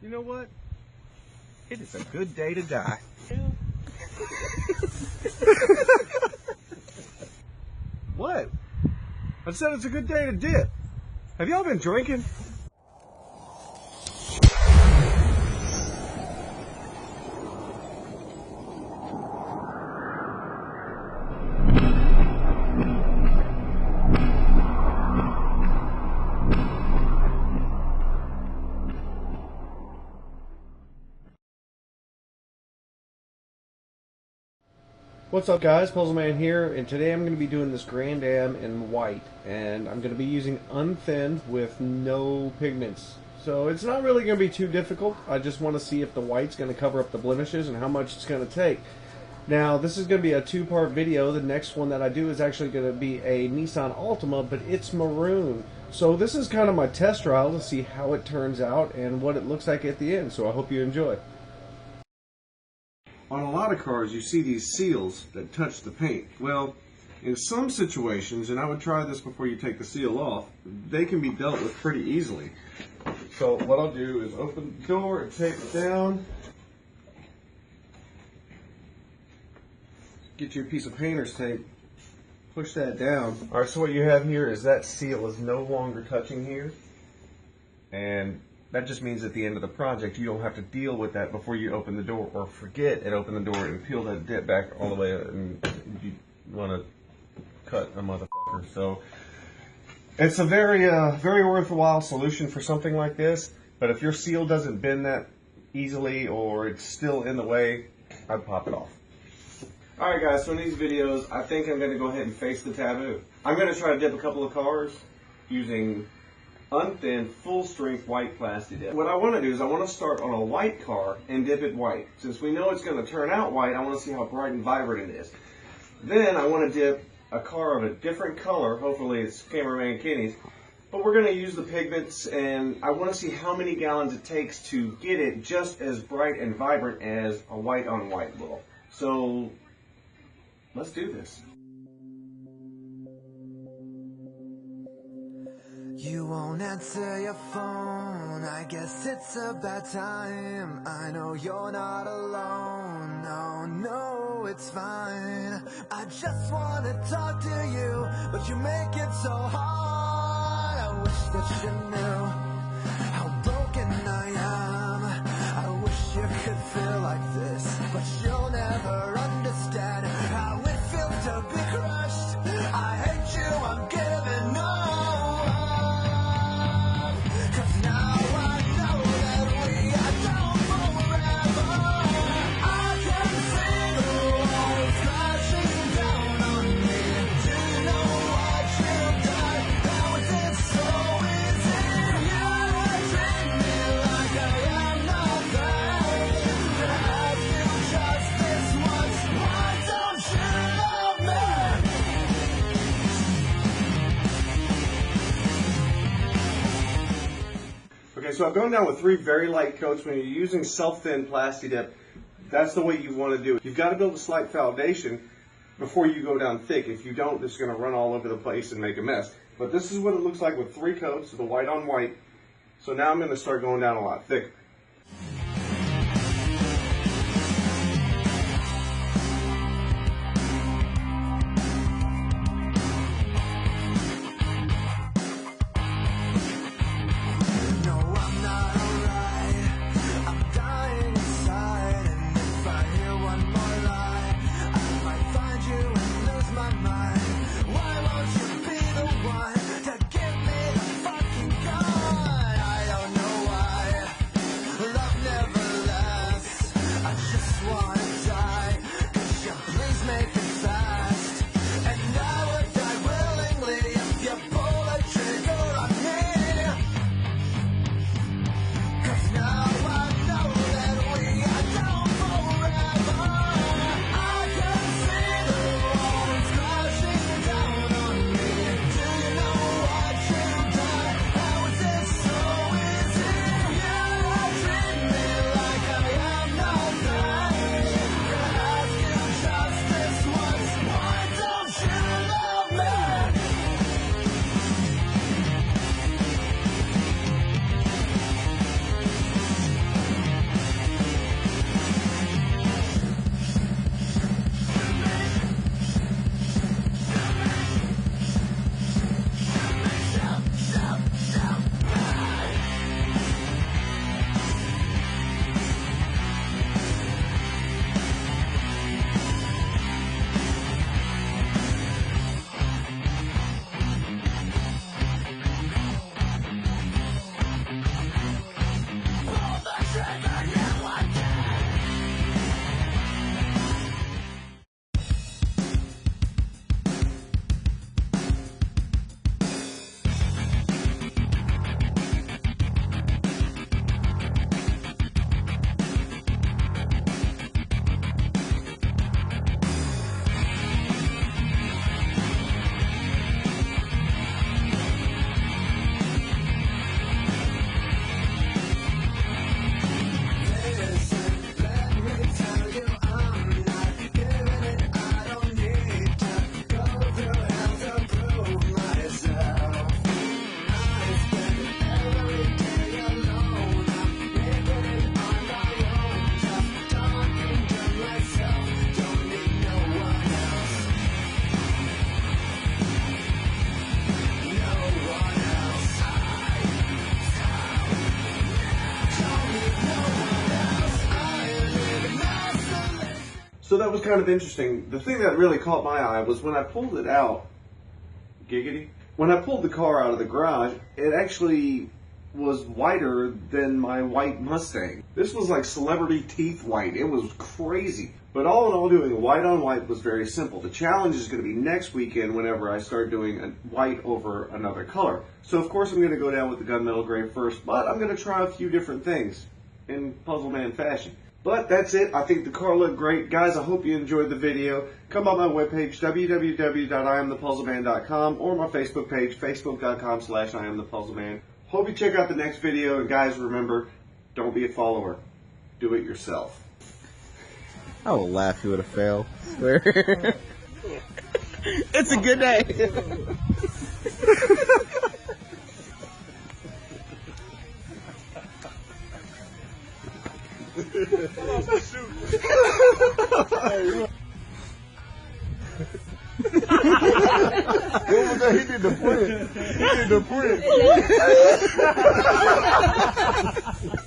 You know what? It is a good day to die. What? I said it's a good day to dip. Have y'all been drinking? What's up guys, Puzzleman here, and today I'm going to be doing this Grand Am in white, and I'm going to be using unthinned with no pigments. So it's not really going to be too difficult. I just want to see if the white's going to cover up the blemishes and how much it's going to take. Now this is going to be a two-part video. The next one that I do is actually going to be a Nissan Altima, but it's maroon. So this is kind of my test trial to see how it turns out and what it looks like at the end, so I hope you enjoy. On a lot of cars, you see these seals that touch the paint. Well, in some situations, and I would try this before you take the seal off, they can be dealt with pretty easily. So what I'll do is open the door and tape it down. Get you a piece of painter's tape, push that down. Alright, so what you have here is that seal is no longer touching here. And that just means at the end of the project you don't have to deal with that before you open the door, or forget and open the door and peel that dip back all the way and you want to cut a motherfucker. So it's a very worthwhile solution for something like this, but if your seal doesn't bend that easily or it's still in the way, I'd pop it off. Alright guys, so in these videos I think I'm going to go ahead and face the taboo. I'm going to try to dip a couple of cars using unthinned, full-strength white Plasti Dip. What I want to do is I want to start on a white car and dip it white. Since we know it's going to turn out white, I want to see how bright and vibrant it is. Then I want to dip a car of a different color, hopefully it's Cameraman Kenny's, but we're going to use the pigments, and I want to see how many gallons it takes to get it just as bright and vibrant as a white on white will. So let's do this. You won't answer your phone, I guess it's a bad time. I know you're not alone, no, it's fine. I just wanna talk to you, but you make it so hard. I wish that you knew how broken I am. I wish you could feel like this, but you'll never understand how it feels to be crushed. I hate you, I'm giving up. Okay, so I've gone down with 3 very light coats. When you're using self-thin Plasti Dip, that's the way you want to do it. You've got to build a slight foundation before you go down thick. If you don't, this is going to run all over the place and make a mess. But this is what it looks like with 3 coats, the white on white. So now I'm going to start going down a lot thicker. So that was kind of interesting. The thing that really caught my eye was when I pulled it out, giggity, when I pulled the car out of the garage, it actually was whiter than my white Mustang. This was like celebrity teeth white. It was crazy. But all in all, doing white on white was very simple. The challenge is going to be next weekend whenever I start doing a white over another color. So of course I'm going to go down with the gunmetal gray first, but I'm going to try a few different things in Puzzleman fashion. But that's it. I think the car looked great. Guys, I hope you enjoyed the video. Come on my webpage, www.iamthepuzzleman.com, or my Facebook page, facebook.com/iamthepuzzleman. Hope you check out the next video, and guys, remember, don't be a follower. Do it yourself. I will laugh if you would have failed. Swear. It's a good day. What was that? He did the print. He did the print.